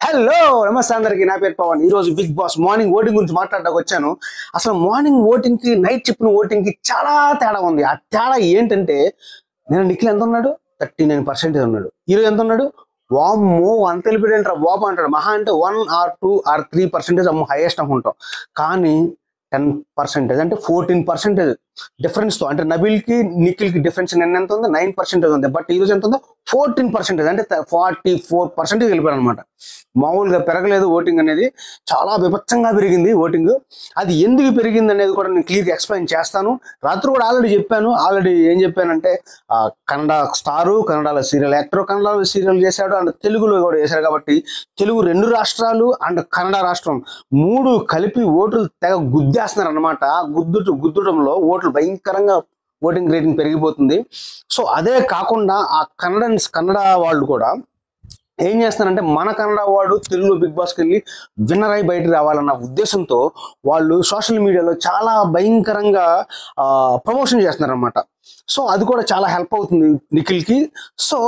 Hello నమస్తే అందరికి, నా పేరు పవన్. ఈ రోజు బిగ్ బాస్ మార్నింగ్ ఓటింగ్ గురించి మాట్లాడడానికి వచ్చాను. అసలు మార్నింగ్ ఓటింగ్ కి నైట్ చెప్పిన ఓటింగ్ కి చాలా తేడా ఉంది. ఆ తేడా ఏంటంటే, నేను నిఖిల్ ఎంత ఉన్నాడు, 39% ఉన్నాడు. ఈరోజు ఎంత ఉన్నాడు, వామ్మో అంత తెలిపిడంటారా బాబు అంటాడు. మహా అంటే 1 or 2 or 3% అమ్మ హైయెస్ట్ అనుకుంటాం. కానీ 10% అంటే 14% డిఫరెన్స్ తో, అంటే నబిల్ కి నిఖిల్ కి డిఫరెన్స్ నిన్న ఎంత ఉంది, 9% ఉంది. బట్ ఈ రోజు ఎంత ఉందో 14%, అంటే 44% వెళ్ళిపోయారు అనమాట. మామూలుగా పెరగలేదు ఓటింగ్ అనేది, చాలా విభత్సంగా పెరిగింది ఓటింగ్. అది ఎందుకు పెరిగింది అనేది కూడా నేను క్లియర్గా ఎక్స్ప్లెయిన్ చేస్తాను. రాత్రి కూడా ఆల్రెడీ చెప్పాను. ఆల్రెడీ ఏం చెప్పానంటే, కన్నడ స్టారు, కన్నడలో సీరియల్ యాక్టర్, కన్నడలో సీరియల్ చేశాడు అండ్ తెలుగులో కూడా చేశాడు. కాబట్టి తెలుగు 2 రాష్ట్రాలు అండ్ కన్నడ రాష్ట్రం 3 కలిపి ఓట్లు తెగ గుద్దేస్తున్నారు అనమాట. గుద్దటంలో ఓట్లు భయంకరంగా ఓటింగ్ రేటింగ్ పెరిగిపోతుంది. సో అదే కాకుండా ఆ కన్నడ వాళ్ళు కూడా ఏం చేస్తారంటే, మన కన్నడ వాడు తెలుగు బిగ్ బాస్కి వెళ్ళి విన్నర్ అయి బయటకు రావాలన్న ఉద్దేశంతో వాళ్ళు సోషల్ మీడియాలో చాలా భయంకరంగా ప్రమోషన్ చేస్తున్నారు అనమాట. సో అది కూడా చాలా హెల్ప్ అవుతుంది నిఖిల్కి. సో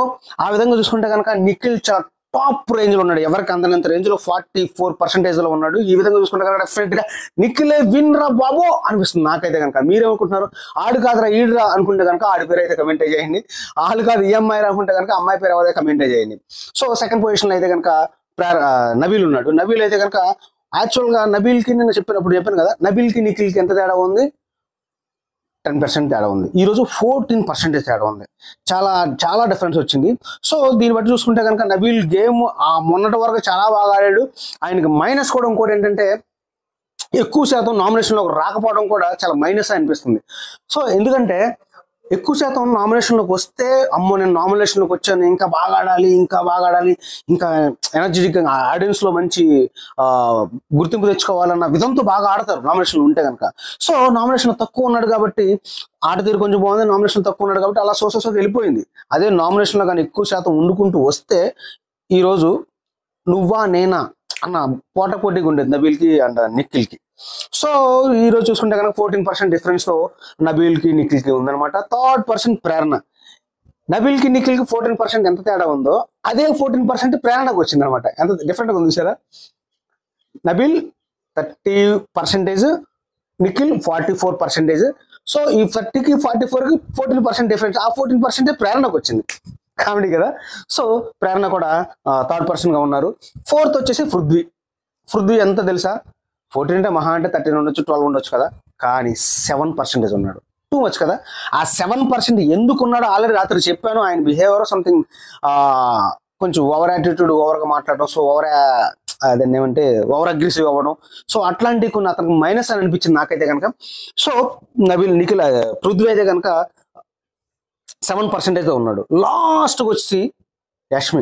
ఆ విధంగా చూసుకుంటే కనుక నిఖిల్ చాలా టాప్ రేంజ్ లో ఉన్నాడు. ఎవరికి అందనంత రేంజ్ లో 44% లో ఉన్నాడు. ఈ విధంగా చూసుకుంటే కనుక డెఫినెట్ గా నిఖిలే విన్ రా బాబో అనిపిస్తుంది నాకైతే కనుక. మీరేమనుకుంటున్నారు? ఆడు కాదురా ఈడురా అనుకుంటే కనుక ఆడి పేరు అయితే కమెంట్ చేయండి. ఆడు కాదు ఈ అమ్మాయి రాకుంటే కనుక అమ్మాయి పేరు ఎవరైతే కమెంట్ చేయండి. సో సెకండ్ పొజిషన్ లో అయితే కనుక నబీల్ ఉన్నాడు. నబీల్ అయితే కనుక యాక్చువల్ గా నబీల్ కి నేను చెప్పాను కదా, నబీల్ కి నిఖిల్ కి ఎంత తేడా ఉంది, 10% తేడా ఉంది. ఈరోజు 14% తేడా ఉంది. చాలా చాలా డిఫరెన్స్ వచ్చింది. సో దీన్ని బట్టి చూసుకుంటే కనుక నబీల్ గేమ్ మొన్నటి వరకు చాలా బాగా ఆడాడు. ఆయనకి మైనస్ కూడా ఇంకోటి ఏంటంటే, ఎక్కువ శాతం నామినేషన్లోకి రాకపోవడం కూడా చాలా మైనస్ అనిపిస్తుంది. సో ఎందుకంటే ఎక్కువ శాతం నామినేషన్లోకి వస్తే, అమ్మో నేను నామినేషన్లోకి వచ్చాను, ఇంకా బాగా ఆడాలి, ఇంకా ఎనర్జెటిక్ ఆడియన్స్ లో మంచి గుర్తింపు తెచ్చుకోవాలన్న విధంతో బాగా ఆడతారు నామినేషన్లు ఉంటే కనుక. సో నామినేషన్ తక్కువ ఉన్నాడు కాబట్టి ఆట తీరు కొంచెం బాగుంది, నామినేషన్ తక్కువ ఉన్నాడు కాబట్టి అలా సోసోసో వెళ్ళిపోయింది. అదే నామినేషన్లో కానీ ఎక్కువ శాతం వండుకుంటూ వస్తే ఈరోజు నువ్వా నేనా అన్న పోటాపోటీగా ఉండేది నబీల్కి అండ్ నిఖిల్కి. సో ఈ రోజు చూసుకుంటే కనుక 14% డిఫరెన్స్ తో నబీల్కి నిఖిల్కి ఉందన్నమాట. థర్డ్ పర్సన్ ప్రేరణ. నబీల్కి నిఖిల్కి 14% ఎంత తేడా ఉందో అదే 14% ప్రేరణకు వచ్చింది అనమాట. ఎంత డిఫరెంట్గా ఉంది చూసారా. నబీల్ 30%, నిఖిల్ 44%. సో ఈ 30కి 44కి 14% డిఫరెన్స్. ఆ 14% ప్రేరణకు వచ్చింది. కామెడీ కదా. సో ప్రేరణ కూడా థర్డ్ పర్సన్ గా ఉన్నారు. ఫోర్త్ వచ్చేసి పృథ్వీ ఎంత తెలుసా, 14 అంటే మహా అంటే 13 ఉండొచ్చు, 12 ఉండొచ్చు కదా, కానీ 7% ఉన్నాడు. టూ మచ్ కదా. ఆ 7% ఎందుకు ఉన్నాడో ఆల్రెడీ రాత్రి చెప్పాను. ఆయన బిహేవియర్ సంథింగ్ కొంచెం ఓవర్ యాటిట్యూడ్, ఓవర్గా మాట్లాడడం, సో దాన్ని ఏమంటే ఓవర్ అగ్రెసివ్ అవ్వడం, సో అట్లాంటి కొన్ని అతనికి మైనస్ అని అనిపించింది నాకైతే కనుక. సో నిఖిల్ పృథ్వీ అయితే కనుక 7% ఉన్నాడు. లాస్ట్కి వచ్చి యష్మి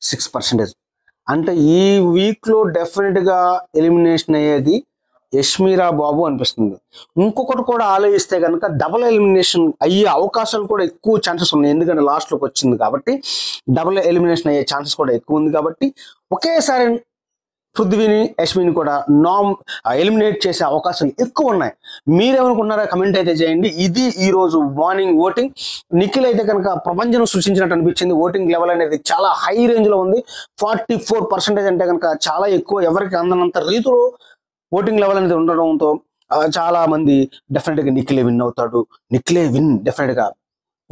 6%. అంటే ఈ వీక్ లో డెఫినెట్ గా ఎలిమినేషన్ అయ్యేది యష్మిరా బాబు అనిపిస్తుంది. ఇంకొకటి కూడా ఆలోచిస్తే కనుక డబుల్ ఎలిమినేషన్ అయ్యే అవకాశాలు కూడా ఎక్కువ ఛాన్సెస్ ఉన్నాయి. ఎందుకంటే లాస్ట్ లోకి వచ్చింది కాబట్టి డబుల్ ఎలిమినేషన్ అయ్యే ఛాన్సెస్ కూడా ఎక్కువ ఉంది. కాబట్టి ఒకేసారి పృథ్వీని యష్మిని కూడా ఎలిమినేట్ చేసే అవకాశాలు ఎక్కువ ఉన్నాయి. మీరేమనుకున్నారా కమెంట్ అయితే చేయండి. ఇది ఈ రోజు మార్నింగ్ ఓటింగ్. నిఖిల్ అయితే కనుక ప్రపంచం సృష్టించినట్టు అనిపించింది. ఓటింగ్ లెవెల్ అనేది చాలా హై రేంజ్ లో ఉంది. 44% అంటే కనుక చాలా ఎక్కువ. ఎవరికి అందనంత రీతిలో ఓటింగ్ లెవెల్ అనేది ఉండడంతో చాలా మంది డెఫినెట్ గా నిఖిలే విన్ అవుతాడు, నిఖిలే విన్ డెఫినెట్ గా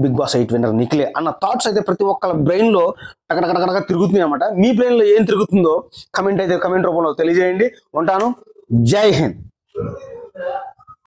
బిగ్ బాస్ 8 విన్నర్ నిఖిలే అన్న థాట్స్ అయితే ప్రతి ఒక్కళ్ళ బ్రెయిన్ లో టకటకటకటగా తిరుగుతుంది అనమాట. మీ బ్రెయిన్ లో ఏం తిరుగుతుందో కమెంట్ రూపంలో తెలియజేయండి. ఉంటాను. జై హింద్.